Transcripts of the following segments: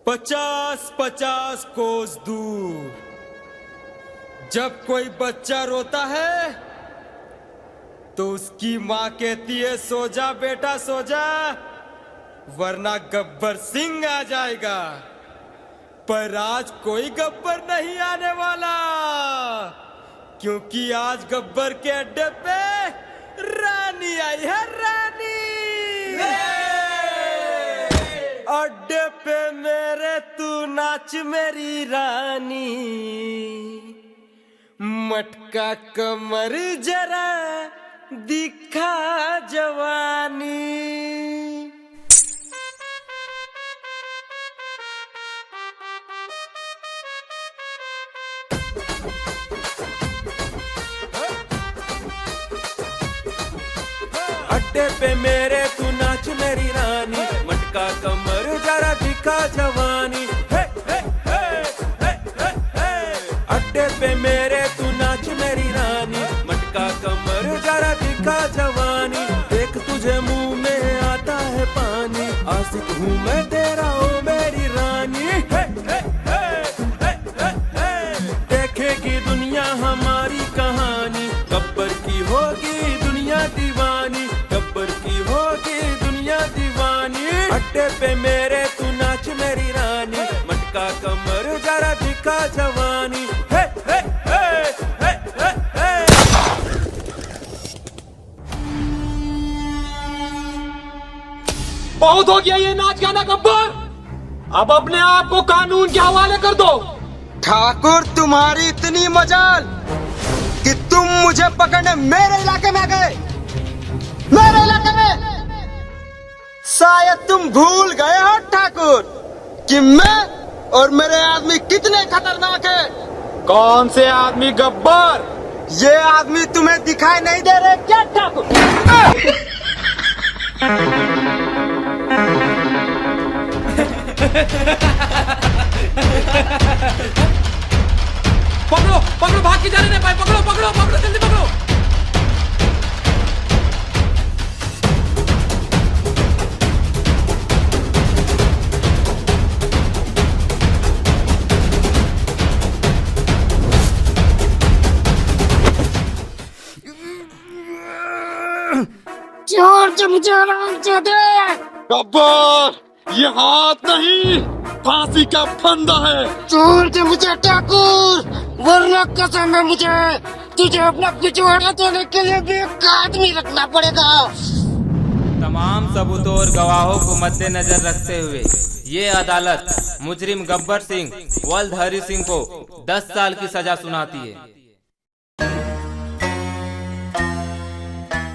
50-50 कोस दूर जब कोई बच्चा रोता है तो उसकी माँ कहती है सो जा बेटा सो जा, वरना गब्बर सिंह आ जाएगा। पर आज कोई गब्बर नहीं आने वाला, क्योंकि आज गब्बर के अड्डे पे रानी आई है। रानी अड्डे पे मेरे तू नाच मेरी रानी, मटका कमर जरा दिखा जवानी। अड्डे पे मेरे तू नाच मेरी रानी, मटका कमर जरा दिखा जवानी। हे हे हे हे हे हे। अड्डे पे मेरे तू नाच मेरी रानी, मटका कमर जरा दिखा जवानी। देख तुझे मुंह में आता है पानी, आशिक हूँ मैं तेरा ओ मेरी रानी। हे हे हे हे हे हे। देखेगी दुनिया हमारी कहानी, गब्बर की होगी दुनिया दीवानी, गब्बर की होगी दुनिया दीवानी। अड्डे पे मेरे तू नाच मेरी रानी, मटका कमर जरा दिखा जवानी। हे हे हे हे हे हे। बहुत हो गया ये नाच गाना गब्बर, अब अपने आप को कानून के हवाले कर दो। ठाकुर तुम्हारी इतनी मजाल कि तुम मुझे पकड़ने मेरे इलाके में आ गए। मेरे इलाके में शायद तुम भूल गए हो ठाकुर कि मैं और मेरे आदमी कितने खतरनाक हैं। कौन से आदमी गब्बर? ये आदमी तुम्हें दिखाई नहीं दे रहे क्या ठाकुर? पकड़ो पकड़ो, भाग के जाने नहीं पाए। पकड़ो पकड़ो पकड़ो, जल्दी पकड़ो। चोर चमचाराम गब्बर, ये हाथ नहीं, फांसी का फंदा है। चोर चमचा ठाकुर, वरना कसम है मुझे तुझे अपना पिछवाड़ा देने के लिए भी एक आदमी रखना पड़ेगा। तमाम सबूतों और गवाहों को मद्देनजर रखते हुए ये अदालत मुजरिम गब्बर सिंह वल्द हरी सिंह को 10 साल की सजा सुनाती है।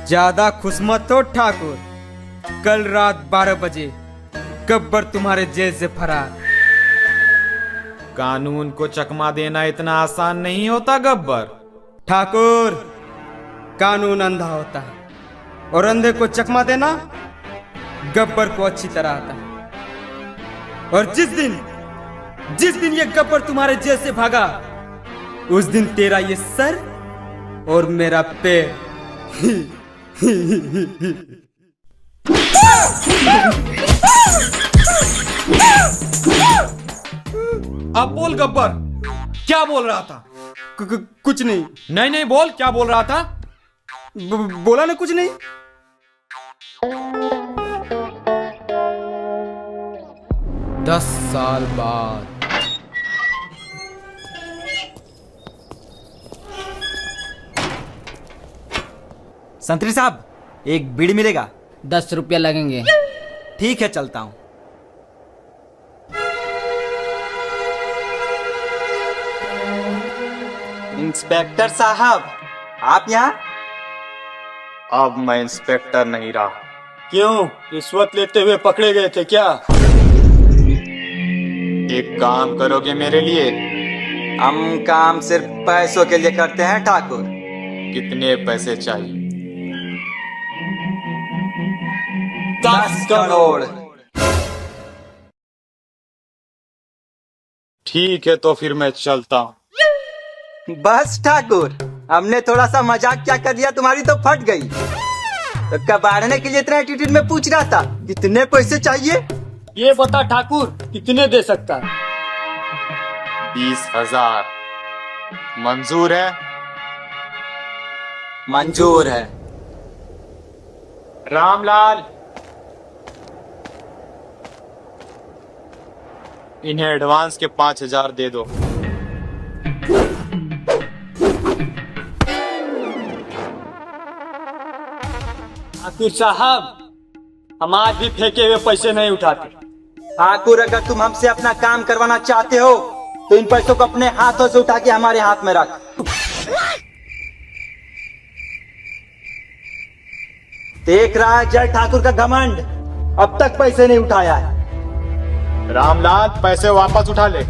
ज्यादा खुश मत हो ठाकुर, कल रात 12 बजे गब्बर तुम्हारे जेल से फरार। कानून को चकमा देना इतना आसान नहीं होता गब्बर। ठाकुर, कानून अंधा होता है और अंधे को चकमा देना गब्बर को अच्छी तरह आता है। और जिस दिन ये गब्बर तुम्हारे जेल से भागा, उस दिन तेरा ये सर और मेरा पैर अब बोल गब्बर, क्या बोल रहा था? कुछ नहीं। नहीं नहीं बोल, क्या बोल रहा था? बोला ना कुछ नहीं। 10 साल बाद संतरी साहब, एक बीड़ी मिलेगा? 10 रुपया लगेंगे। ठीक है, चलता हूं। इंस्पेक्टर साहब, आप यहाँ? अब मैं इंस्पेक्टर नहीं रहा। क्यों, रिश्वत लेते हुए पकड़े गए थे क्या? एक काम करोगे मेरे लिए? हम काम सिर्फ पैसों के लिए करते हैं ठाकुर। कितने पैसे चाहिए? 10 करोड़। ठीक है, तो फिर मैं चलता हूँ। बस ठाकुर, हमने थोड़ा सा मजाक क्या कर दिया, तुम्हारी तो फट गई। तो कबाड़ने के लिए इतना एटीट्यूड में पूछ रहा था, कितने पैसे चाहिए? ये बता ठाकुर कितने दे सकता है? 20,000 मंजूर है? मंजूर है। रामलाल, इन्हें एडवांस के 5,000 दे दो। ठाकुर साहब, हम आज भी फेंके हुए पैसे नहीं उठाते। ठाकुर, अगर तुम हमसे अपना काम करवाना चाहते हो तो इन पैसों को अपने हाथों से उठा के हमारे हाथ में रख। देख रहा है जय ठाकुर का घमंड, अब तक पैसे नहीं उठाया है। रामलाल, पैसे वापस उठा ले।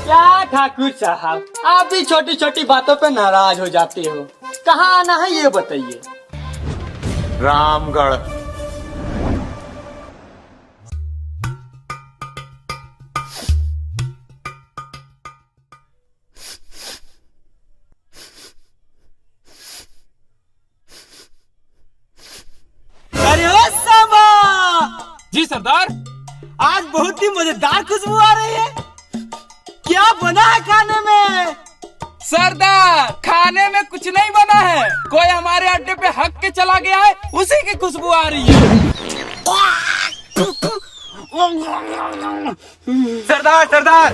क्या ठाकुर साहब, आप भी छोटी छोटी बातों पे नाराज हो जाते हो। कहाँ आना है ये बताइए। रामगढ़। अरे ओ सामा! जी सरदार। आज बहुत ही मजेदार खुशबू आ रही है। क्या बना है खाने में? सरदार, खाने में कुछ नहीं बना है, कोई हमारे अड्डे पे हक के चला गया है, उसी की खुशबू आ रही है। सरदार, सरदार,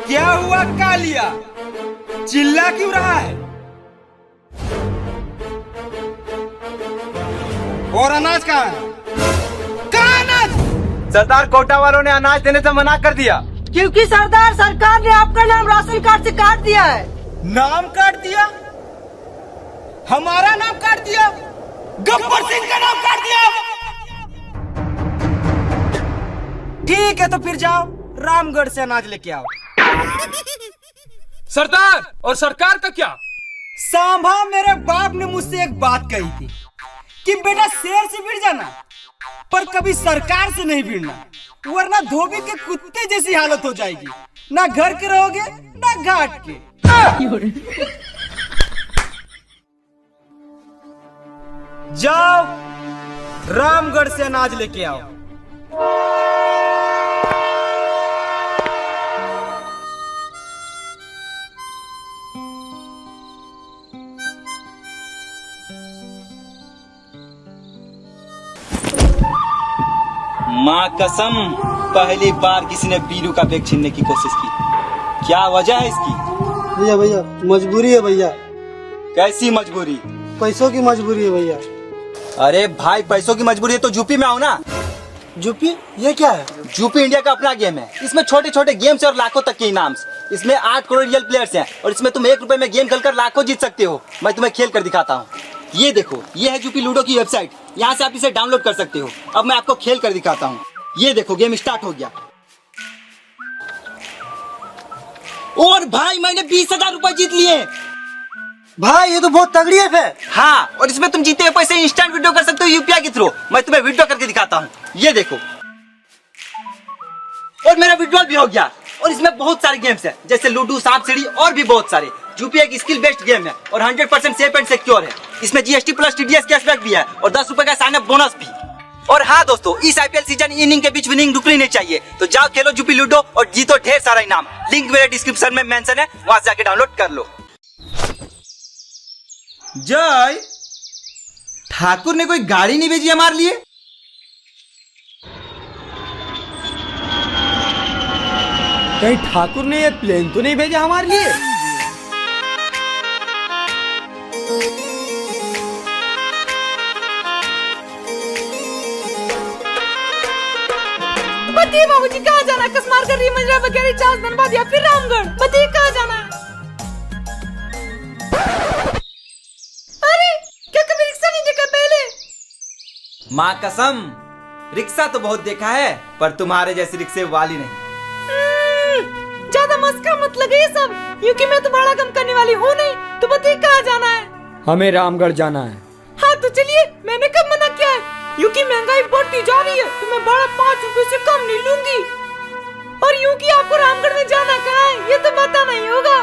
क्या हुआ कालिया? चिल्ला क्यों रहा है? और अनाज कहाँ है? कहाँ अनाज? सरदार, कोटा वालों ने अनाज देने से मना कर दिया। क्योंकि सरदार, सरकार ने आपका नाम राशन कार्ड से काट दिया है। नाम काट दिया? हमारा नाम काट दिया? गब्बर सिंह का नाम काट दिया? ठीक है, तो फिर जाओ रामगढ़ से अनाज लेके आओ। सरदार, और सरकार का क्या? सांभा, मेरे बाप ने मुझसे एक बात कही थी कि बेटा शेर से भिड़ जाना, पर कभी सरकार से नहीं भिड़ना, वरना धोबी के कुत्ते जैसी हालत हो जाएगी। ना घर के रहोगे ना घाट के। जाओ रामगढ़ से अनाज लेके आओ। माँ कसम, पहली बार किसी ने बीरू का बैग छीनने की कोशिश की। क्या वजह है इसकी? भैया भैया मजबूरी है भैया, कैसी मजबूरी? पैसों की मजबूरी है भैया। अरे भाई, पैसों की मजबूरी है तो यूपी में आओ ना। यूपी? ये क्या है? यूपी इंडिया का अपना गेम है। इसमें छोटे छोटे गेम्स और लाखों तक के इनाम। इसमें 8 करोड़ रियल प्लेयर्स हैं और इसमें तुम 1 रुपए में गेम खेलकर लाखों जीत सकते हो। मैं तुम्हें खेल कर दिखाता हूँ। ये देखो, ये है यूपी लूडो की वेबसाइट, यहाँ से आप इसे डाउनलोड कर सकते हो। अब मैं आपको खेल कर दिखाता हूँ। ये देखो, गेम स्टार्ट हो गया। और भाई, मैंने 20,000 रुपए जीत लिए। भाई ये तो बहुत तगड़ी है फिर। हाँ, और इसमें तुम जीते हुए पैसे इंस्टेंट विड्रॉ कर सकते हो यूपीआई के थ्रू। मैं तुम्हें विड्रॉ करके दिखाता हूँ। ये देखो, और मेरा विड्रॉल भी हो गया। और इसमें बहुत सारे गेम्स हैं, जैसे लूडो, सांप सीढ़ी और भी बहुत सारे। यूपीआई की स्किल बेस्ड गेम है और 100% सेफ एंड सिक्योर है। इसमें जीएसटी प्लस टीडीएस कैशबैक भी है और 10 रुपए का साइन अप बोनस भी। और हाँ दोस्तों, इस आईपीएल सीजन इनिंग के बीच विनिंग रुकनी नहीं चाहिए। तो जाओ खेलो यूपी लूडो और जीतो ढेर सारा इनाम। लिंक मेरे डिस्क्रिप्शन में मेंशन है, वहां से जाके डाउनलोड कर लो। जय ठाकुर ने कोई गाड़ी नहीं भेजी हमारे लिए? कहीं ठाकुर ने ये प्लेन तो नहीं भेजा हमारे लिए? बताइए बाबूजी, कहाँ जाना है? कसमार कर रही है, मंजरा बगैर 4 दिन बाद या फिर रामगढ़। बताइए कहाँ जाना है? अरे क्या कभी रिक्शा नहीं देखा पहले? माँ कसम, रिक्शा तो बहुत देखा है, पर तुम्हारे जैसी रिक्शे वाली नहीं। ज्यादा मस्का मत लगे ये सब, क्योंकि मैं तो बड़ा कम करने वाली हूँ नहीं। तो बताइए कहाँ जाना है? हमें रामगढ़ जाना है। हाँ तो चलिए, मैंने कब मना किया है? क्योंकि महंगाई बढ़ती जा रही है तो मैं भाड़ा 5 रुपए से कम नहीं लूंगी। और यूं कि आपको रामगढ़ में जाना कहाँ है ये तो पता नहीं होगा।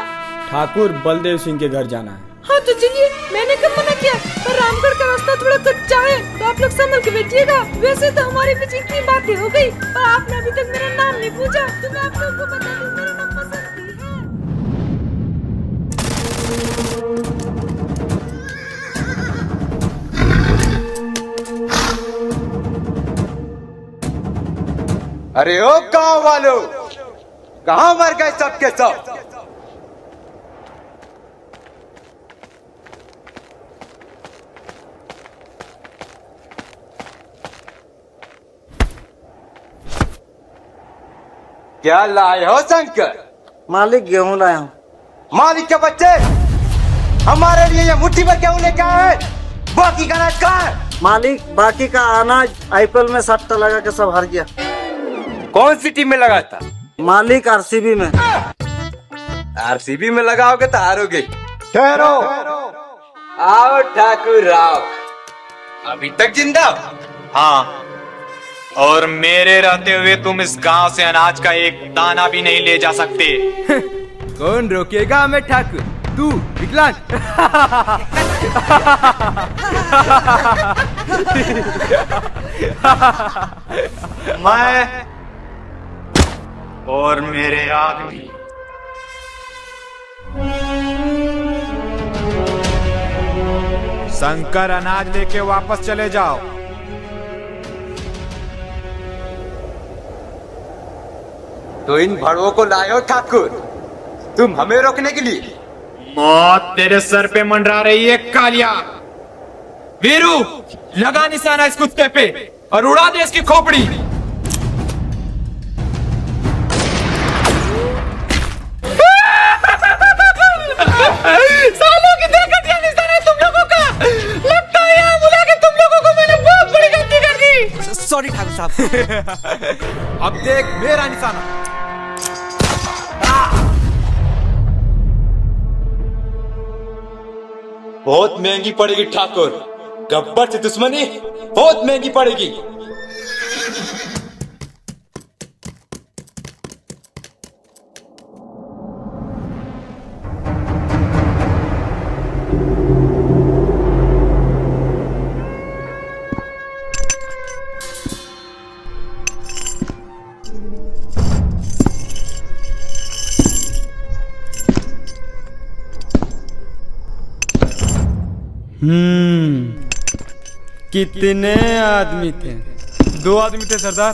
ठाकुर बलदेव सिंह के घर जाना है। हाँ तो चलिए, मैंने कब मना किया? पर रामगढ़ का रास्ता थोड़ा कच्चा है तो आप लोग लोग संभल के बैठिएगा। वैसे तो हमारे बीच इतनी बातें हो गई, पर आपने अभी तक मेरा नाम नहीं पूछा, तो मैं आप लोगों को बता दूं मेरा नाम बसंती है। अरे ओ गांव वालों, कहां मर गए सबके सब? क्या लाए हो शंकर? मालिक गेहूं लाया हूँ। मालिक के बच्चे, हमारे लिए ये मुट्ठी भर गेहूं लेके आए हैं। बाकी का अनाज कहाँ है? मालिक बाकी का अनाज आईपीएल में सट्टा लगा के सब हार गया। कौन सी टीम में लगा था? मालिक आरसीबी में। आरसीबी में लगाओगे तो हारोगे। ठहरो, आओ ठाकुर आओ। अभी तक जिंदा? हाँ, और मेरे रहते हुए तुम इस गांव से अनाज का एक दाना भी नहीं ले जा सकते। कौन रोकेगा हमें ठाकुर? तू विकलांग। मैं और मेरे आदमी शंकर, अनाज लेके वापस चले जाओ। तो इन भड़वों को लाए हो ठाकुर, तुम हमें रोकने के लिए? मौत तेरे सर पे मंडरा रही है कालिया। वीरू, लगा निशाना इस कुत्ते पे और उड़ा दे इसकी खोपड़ी। सालों की देखत या निशाना है तुम लोगों का। लगता है यहाँ बुला के तुम लोगों को मैंने बहुत बड़ी गलती कर दी। सॉरी ठाकुर साहब। अब देख मेरा निशाना। बहुत महंगी पड़ेगी ठाकुर, गब्बर से दुश्मनी बहुत महंगी पड़ेगी। कितने आदमी थे? 2 आदमी थे सरदार।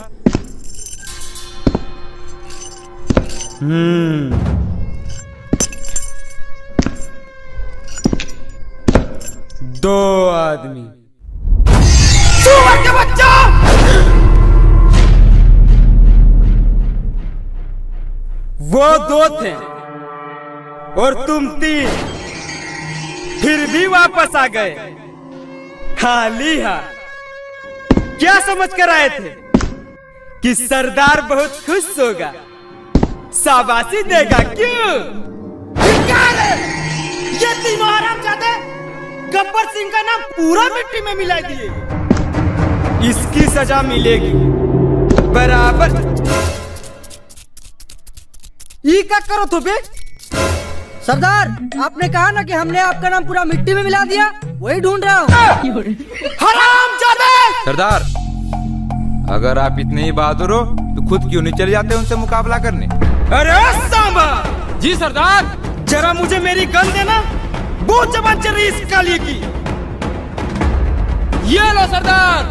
दो आदमी। वो 2 थे और तुम 3, फिर भी वापस आ गए खाली हाथ। क्या समझ कर आए थे कि सरदार बहुत खुश होगा, शाबाशी देगा? क्यों? ये तीनों हरामजादे गब्बर सिंह का नाम पूरा मिट्टी में मिला दिए। इसकी सजा मिलेगी बराबर। ये क्या करो तो बे? सरदार, आपने कहा ना कि हमने आपका नाम पूरा मिट्टी में मिला दिया, वही ढूंढ रहा हूँ। हरामजादे! सरदार, अगर आप इतने ही बहादुर हो तो खुद क्यों नहीं चले जाते उनसे मुकाबला करने? अरे सांबा! जी सरदार। जरा मुझे मेरी गन देना, बहुत जबान चल रही इस काली की। ये लो सरदार।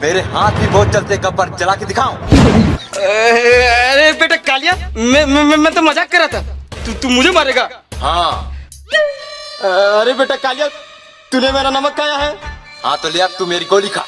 मेरे हाथ भी बहुत चलते, गब्बर चला के दिखाऊं? अरे बेटा कालिया, मैं तो मजाक कर रहा था। तू मुझे मारेगा? हाँ। अरे बेटा कालिया, तूने मेरा नमक खाया है? हाँ तो ले, अब तू मेरी गोली खा।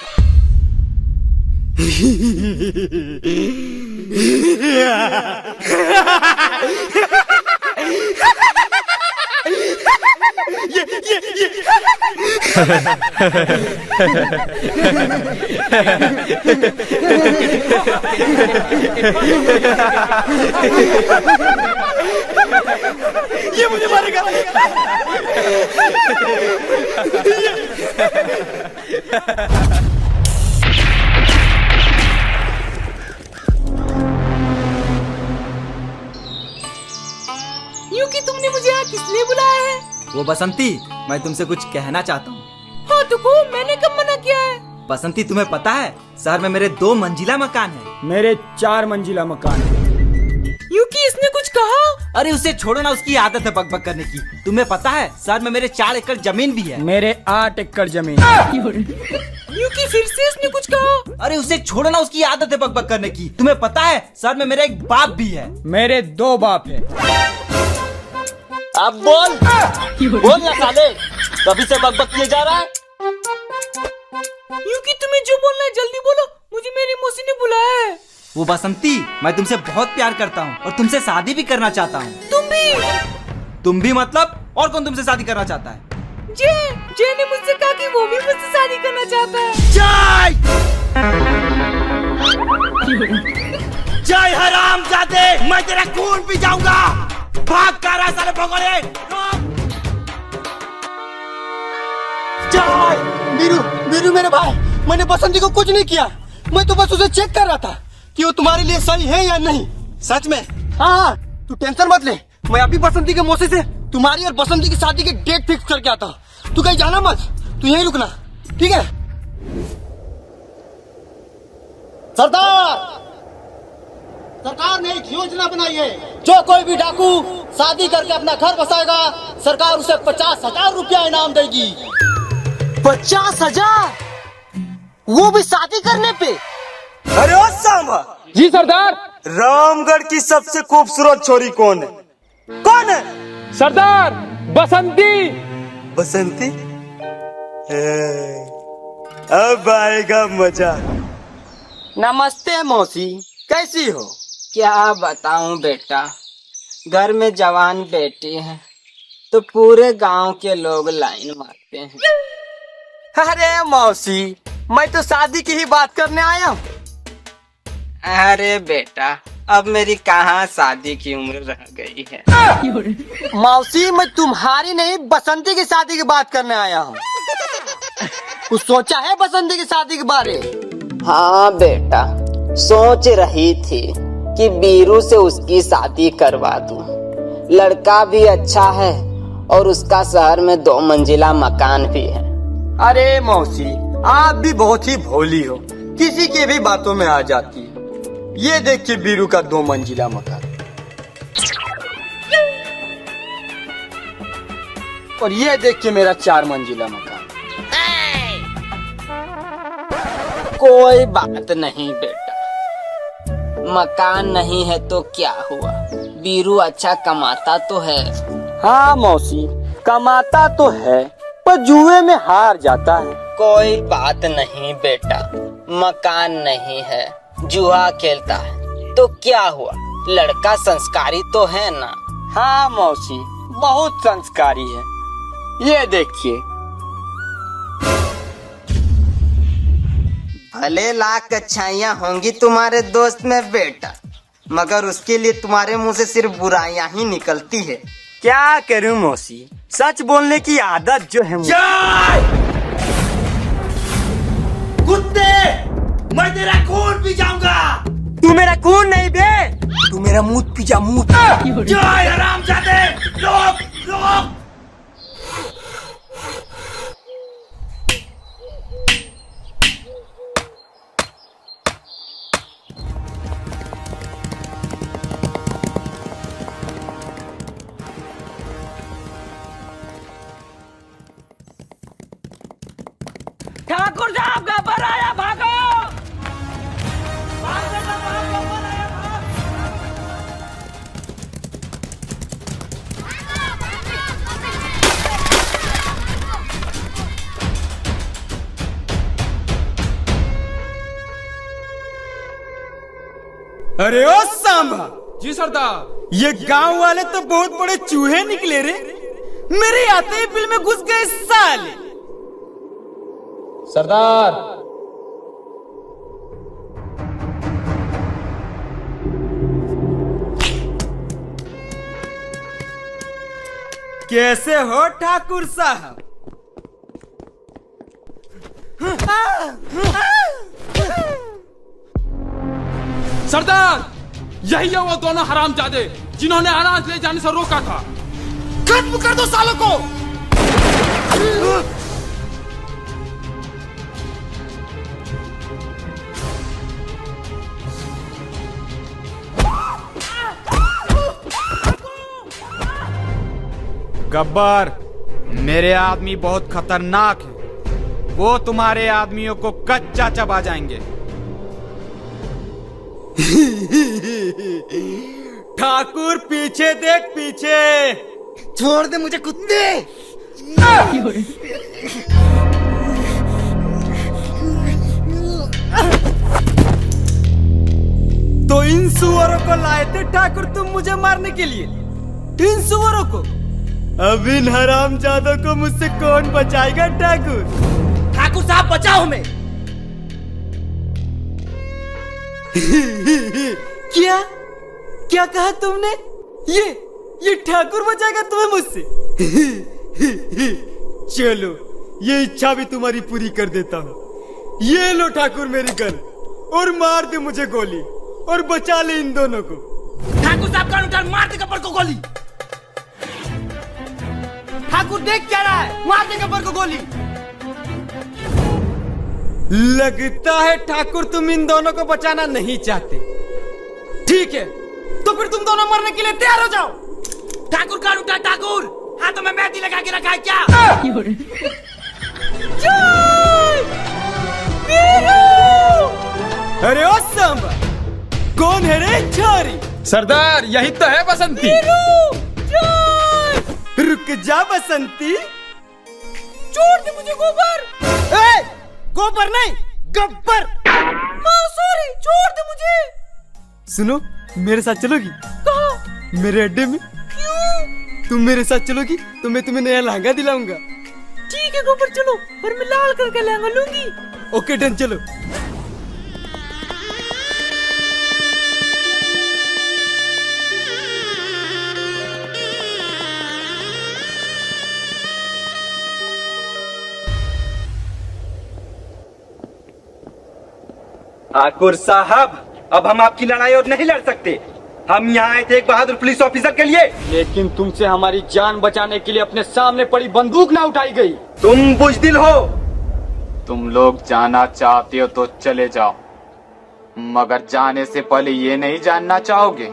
ये मुझे मारेगा। यूं कि तुमने मुझे यहाँ किस लिए बुलाया है? वो बसंती, मैं तुमसे कुछ कहना चाहता हूँ। हाँ तो को मैंने कब मना किया है? बसंती, तुम्हें पता है शहर में मेरे 2 मंजिला मकान है। मेरे 4 मंजिला मकान है। यूकी इसने कुछ कहा? अरे उसे छोड़ो ना, उसकी आदत है बकबक करने की। तुम्हें पता है शहर में मेरे 4 एकड़ जमीन भी है। मेरे 8 एकड़ जमीन। यूकी फिर से इसने कुछ कहा? अरे उसे छोड़ो ना, उसकी आदत है बकबक करने की। तुम्हें पता है शहर में मेरा एक बाप भी है। मेरे 2 बाप है। अब बोल ना साले, कभी से बकबक किए जा रहा है। यूकी तुम्हें जो बोलना है जल्दी बोलो, मुझे मेरी मौसी ने बुलाया है। वो बसंती, मैं तुमसे बहुत प्यार करता हूँ और तुमसे शादी भी करना चाहता हूँ। तुम भी मतलब? और कौन तुमसे शादी करना चाहता है? जे ने मुझसे कहा कि वो भी मुझसे शादी करना चाहता है। जय हरामजादे, मैं तेरा खून पी जाऊंगा। भाग कर रहा साले भगोड़े। जय वीरू मेरे भाई, मैंने बसंती को कुछ नहीं किया। मैं तो बस उसे चेक कर रहा था कि वो तुम्हारे लिए सही है या नहीं। सच में? हाँ, तू टेंशन मत ले। मैं अभी बसंती के मौसी से तुम्हारी और बसंती की शादी की डेट फिक्स करके आता हूँ। तू कहीं जाना मत, तू यहीं रुकना, ठीक है? सरकार ने एक योजना बनाई है। जो कोई भी डाकू शादी करके अपना घर बसाएगा, सरकार उसे 50,000 रुपया इनाम देगी। 50,000? वो भी शादी करने पे? अरे ओ सांबा जी सरदार। रामगढ़ की सबसे खूबसूरत छोरी कौन है? कौन है? सरदार बसंती। बसंती? अब आएगा मजा। नमस्ते मौसी, कैसी हो? क्या बताऊं बेटा, घर में जवान बेटी है तो पूरे गांव के लोग लाइन मारते हैं। अरे मौसी, मैं तो शादी की ही बात करने आया हूँ। अरे बेटा, अब मेरी कहाँ शादी की उम्र रह गई है। मौसी, मैं तुम्हारी नहीं बसंती की शादी की बात करने आया हूँ। कुछ सोचा है बसंती की शादी के बारे? हाँ बेटा, सोच रही थी कि बीरू से उसकी शादी करवा दूं। लड़का भी अच्छा है और उसका शहर में 2 मंजिला मकान भी है। अरे मौसी, आप भी बहुत ही भोली हो, किसी की भी बातों में आ जाती है। ये देखिए बीरू का 2 मंजिला मकान, और ये देखिए मेरा 4 मंजिला मकान। कोई बात नहीं बेटा, मकान नहीं है तो क्या हुआ, बीरू अच्छा कमाता तो है। हाँ मौसी, कमाता तो है पर जुए में हार जाता है। कोई बात नहीं बेटा, मकान नहीं है, जुआ खेलता है तो क्या हुआ, लड़का संस्कारी तो है ना। हाँ मौसी, बहुत संस्कारी है। ये देखिए। भले लाख अच्छाइयाँ होंगी तुम्हारे दोस्त में बेटा, मगर उसके लिए तुम्हारे मुंह से सिर्फ बुराइयां ही निकलती है। क्या करूं मौसी, सच बोलने की आदत जो है। कुत्ते, मैं तेरा खून पी जाऊंगा। तू मेरा खून नहीं बे, तू मेरा मुंह पी जा, मुंह। जय हरामजादे, रोक रोक। ठाकुर साहब गब्बर आया, भागो। अरे ओ सांबा। जी सरदार। ये गांव वाले तो बहुत बड़े चूहे निकले रे, मेरे आते ही बिल में घुस गए साले। सरदार। कैसे हो ठाकुर साहब? सरदार, यही है वो दोनों हरामजादे जिन्होंने अनाज ले जाने से रोका था। खत्म कर दो सालों को। गब्बर, मेरे आदमी बहुत खतरनाक है। वो तुम्हारे आदमियों को कच्चा चबा जाएंगे। ठाकुर पीछे देख, पीछे। छोड़ दे मुझे कुत्ते। तो इन सुअरों को लाए थे ठाकुर तुम मुझे मारने के लिए? इन सुअरों को? अब इन हरामजादों को मुझसे कौन बचाएगा ठाकुर? ठाकुर साहब बचाओ हमें। क्या क्या कहा तुमने? ये ठाकुर बचाएगा तुम्हें मुझसे? चलो, ये इच्छा भी तुम्हारी पूरी कर देता हूँ। ये लो ठाकुर मेरी गन, और मार दे मुझे गोली, और बचा ले इन दोनों को। ठाकुर साहब का उठा, मार दे गब्बर को गोली। ठाकुर देख क्या रहा है, मार दे गब्बर को गोली। लगता है ठाकुर तुम इन दोनों को बचाना नहीं चाहते। ठीक है, तो फिर तुम दोनों मरने के लिए तैयार हो जाओ। ठाकुर का उठा, ठाकुर हाथों में मेहंदी लगा के रखा है क्या? अरे ओ सांबा, कौन है रे छोरी? सरदार, यही तो है बसंती। रुक जा बसंती। छोड़ दे मुझे गोबर। गोबर नहीं, गब्बर। सॉरी, छोड़ दे मुझे। सुनो, मेरे साथ चलोगी? कहाँ? मेरे अड्डे में। क्यों? तुम मेरे साथ चलोगी तो मैं तुम्हें नया लहंगा दिलाऊंगा। ठीक है गोबर, चलो, पर मैं लाल करके लहंगा लूंगी। ओके डन, चलो। ठाकुर साहब, अब हम आपकी लड़ाई और नहीं लड़ सकते। हम यहाँ आए थे एक बहादुर पुलिस ऑफिसर के लिए। लेकिन तुमसे हमारी जान बचाने के लिए अपने सामने पड़ी बंदूक ना उठाई गई। तुम बुजदिल हो। तुम लोग जाना चाहते हो तो चले जाओ, मगर जाने से पहले ये नहीं जानना चाहोगे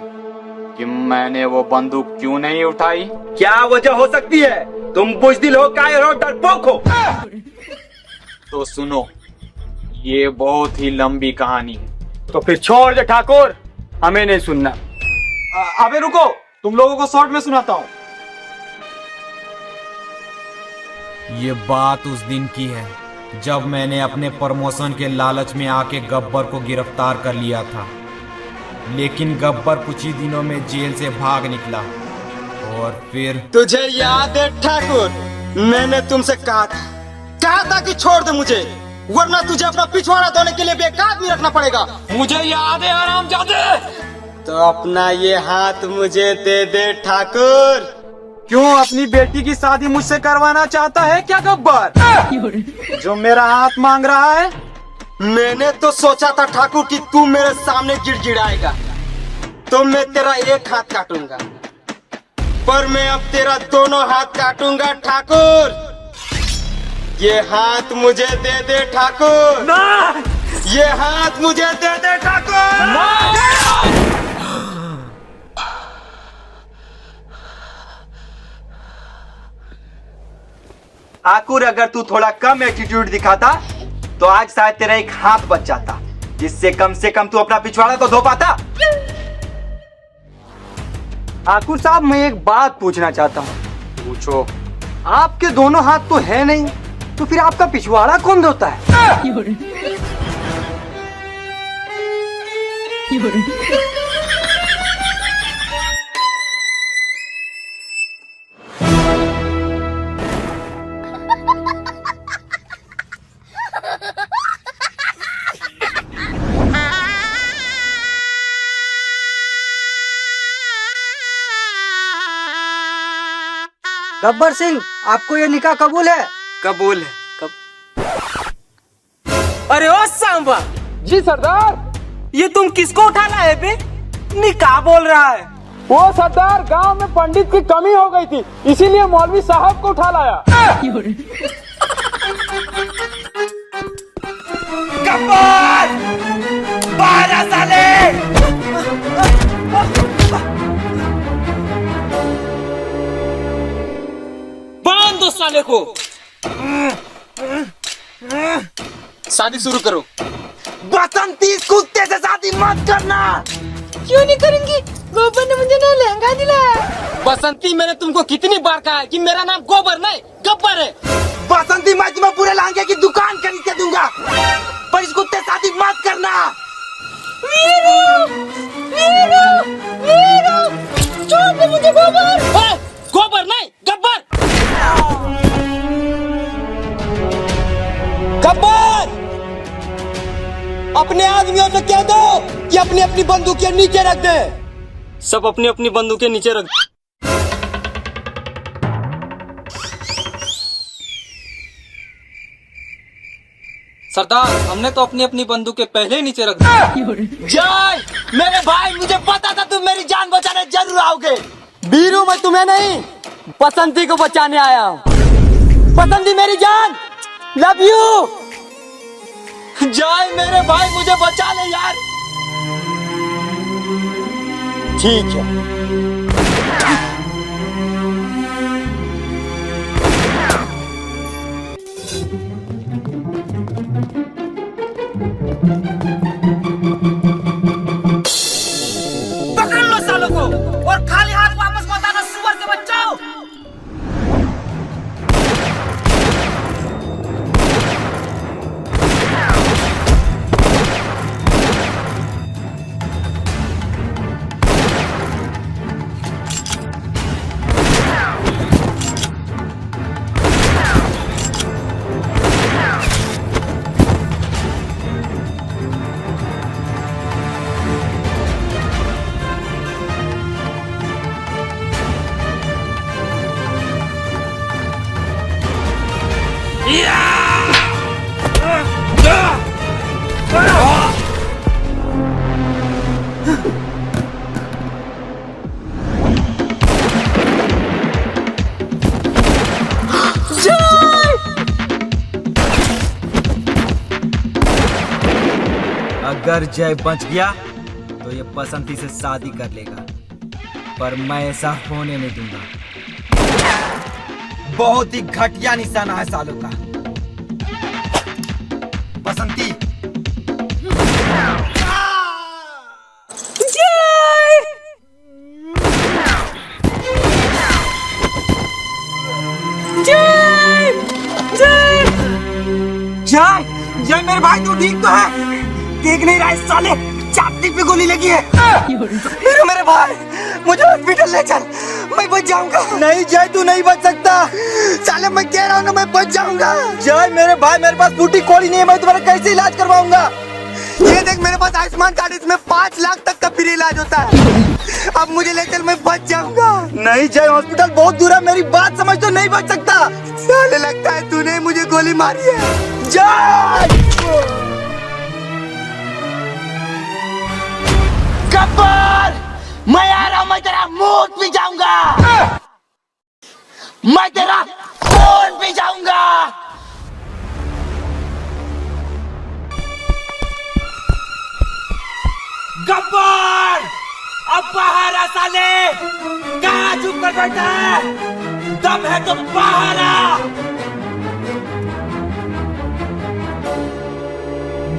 कि मैंने वो बंदूक क्यों नहीं उठाई? क्या वजह हो सकती है? तुम बुजदिल हो, कायर हो, डरपोक हो। तो सुनो, ये बहुत ही लंबी कहानी है। तो फिर छोड़ दे ठाकुर, हमें नहीं सुनना। अबे रुको, तुम लोगों को शॉर्ट में सुनाता हूँ। ये बात उस दिन की है जब मैंने अपने प्रमोशन के लालच में आके गब्बर को गिरफ्तार कर लिया था। लेकिन गब्बर कुछ ही दिनों में जेल से भाग निकला, और फिर तुझे याद है ठाकुर, मैंने तुमसे कहा था कि छोड़ दे मुझे, वरना तुझे अपना पिछवाड़ा धोने के लिए बेकार भी रखना पड़ेगा। मुझे याद है हरामजादे। तो अपना ये हाथ मुझे दे दे ठाकुर। क्यों, अपनी बेटी की शादी मुझसे करवाना चाहता है क्या गब्बर, जो मेरा हाथ मांग रहा है? मैंने तो सोचा था ठाकुर कि तू मेरे सामने गिड़गिड़ाएगा तो मैं तेरा एक हाथ काटूंगा, पर मैं अब तेरा दोनों हाथ काटूंगा ठाकुर। ये हाथ मुझे दे दे ठाकुर। ना! ये हाथ मुझे दे दे ठाकुर। ठाकुर, अगर तू थोड़ा कम एटीट्यूड दिखाता तो आज शायद तेरा एक हाथ बच जाता, जिससे कम से कम तू अपना पिछवाड़ा तो धो पाता। ठाकुर साहब, मैं एक बात पूछना चाहता हूँ। पूछो। आपके दोनों हाथ तो है नहीं, तो फिर आपका पिछवाड़ा कौन धोता है? गब्बर सिंह, आपको ये निकाह कबूल है? कबूल है। अरे ओ सांबा। जी सरदार। ये तुम किसको उठा लाए बे? निकाह बोल रहा है। वो सरदार गांव में पंडित की कमी हो गई थी, इसीलिए मौलवी साहब को उठा लाया। गब्बर! बाहर आ साले! बांध दो साले को। शादी शुरू करो। बसंती कुत्ते से शादी मत करना। क्यों नहीं करेंगी? गोबर ने मुझे ना लहंगा दिलाया। बसंती, मैंने तुमको कितनी बार कहा है कि मेरा नाम गोबर नहीं गब्बर है। बसंती, मैं तुम्हें पूरे लहंगे की दुकान खरीद के दूंगा, पर इस कुत्ते से शादी मत करना। वीरू, वीरू, वीरू, छोड़ दे मुझे गोबर। गोबर नहीं गब्बर। गब्बर! अपने आदमियों से कह दो कि अपनी अपनी बंदूकें नीचे रख दे। सब अपनी अपनी बंदूकें नीचे रख। सरदार, हमने तो अपनी अपनी बंदूकें पहले ही नीचे रख दी। जय मेरे भाई, मुझे पता था तुम मेरी जान बचाने जरूर आओगे। बीरू, मैं तुम्हें नहीं बसंती को बचाने आया हूँ। बसंती मेरी जान, लव यू। जय मेरे भाई, मुझे बचा ले यार। ठीक है। पकड़ लो सालों को और खाली हाथ वापस मत आना, सुअर के बच्चों। अगर जय बच गया तो ये बसंती से शादी कर लेगा, पर मैं ऐसा होने नहीं दूंगा। बहुत ही घटिया निशाना है सालों का। बसंती, जय जय मेरे भाई, तू ठीक तो है? देख नहीं रहा इस साले छाती पे गोली लगी है। मेरे भाई, मुझे हॉस्पिटल ले चल, मैं बच जाऊंगा। नहीं जय, तू नहीं बच सकता। साले मैं कह रहा हूँ ना, मैं बच जाऊंगा। जय मेरे भाई, मेरे पास बूटी कौड़ी नहीं है, मैं तुम्हारा कैसे इलाज करवाऊंगा? ये देख, मेरे पास आयुष्मान कार्ड, इसमें 5 लाख तक का फ्री इलाज होता है। अब मुझे ले चल, मैं बच जाऊंगा। नहीं जय, हॉस्पिटल बहुत दूर है, मेरी बात समझ, तो नहीं बच सकता। साले लगता है तूने मुझे गोली मारी है। जय गब्बर, मैं आ रहा हूं, मैं तेरा मुंह पी जाऊंगा, मैं तेरा खून पी जाऊंगा। गब्बर, अब बाहर आ साले। कहाँ चुप कर बैठा है? दम है तो बाहर आ।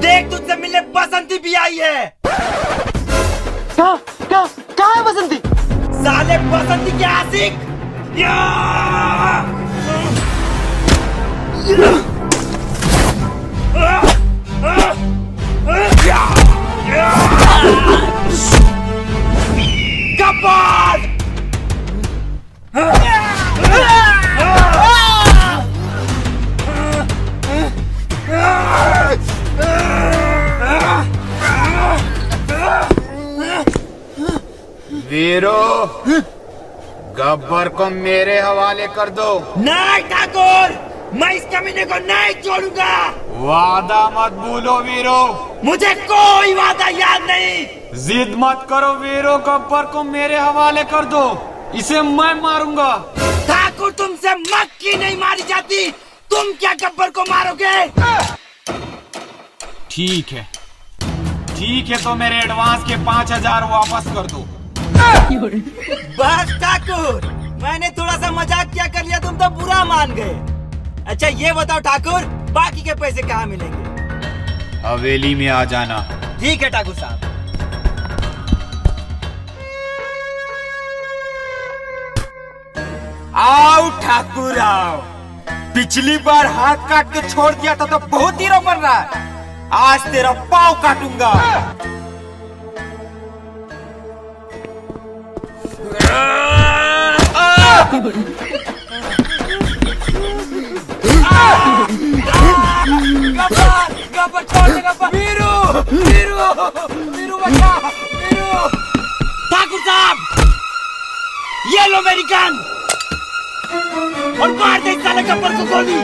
देख, तुझसे मिलने बसंती भी आई है। कहाँ है बसंती? साले बसंती के आशिक। गब्बर! वीरो, गब्बर को मेरे हवाले कर दो। नहीं ठाकुर, मैं इस कमीने को नहीं छोड़ूंगा। वादा मत भूलो वीरो। मुझे कोई वादा याद नहीं। जिद मत करो वीरो, गब्बर को मेरे हवाले कर दो, इसे मैं मारूंगा। ठाकुर तुमसे मक्खी नहीं मारी जाती, तुम क्या गब्बर को मारोगे? ठीक है तो मेरे एडवांस के 5000 वापस कर दो। बस ठाकुर, मैंने थोड़ा सा मजाक किया कर लिया, तुम तो बुरा मान गए। अच्छा ये बताओ ठाकुर, बाकी के पैसे कहाँ मिलेंगे? हवेली में आ जाना। ठीक है ठाकुर साहब। आओ ठाकुर आओ, पिछली बार हाथ काट के छोड़ दिया था तो बहुत हीरो बन रहा है, आज तेरा पाँव काटूंगा। गब्बर छोड़ दे, गब्बर। वीरू वीरू वीरू बचा, वीरू। ठाकुर साहब ये लो मेरी गन और मार दे साले गब्बर को गोली।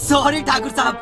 सॉरी ठाकुर साहब।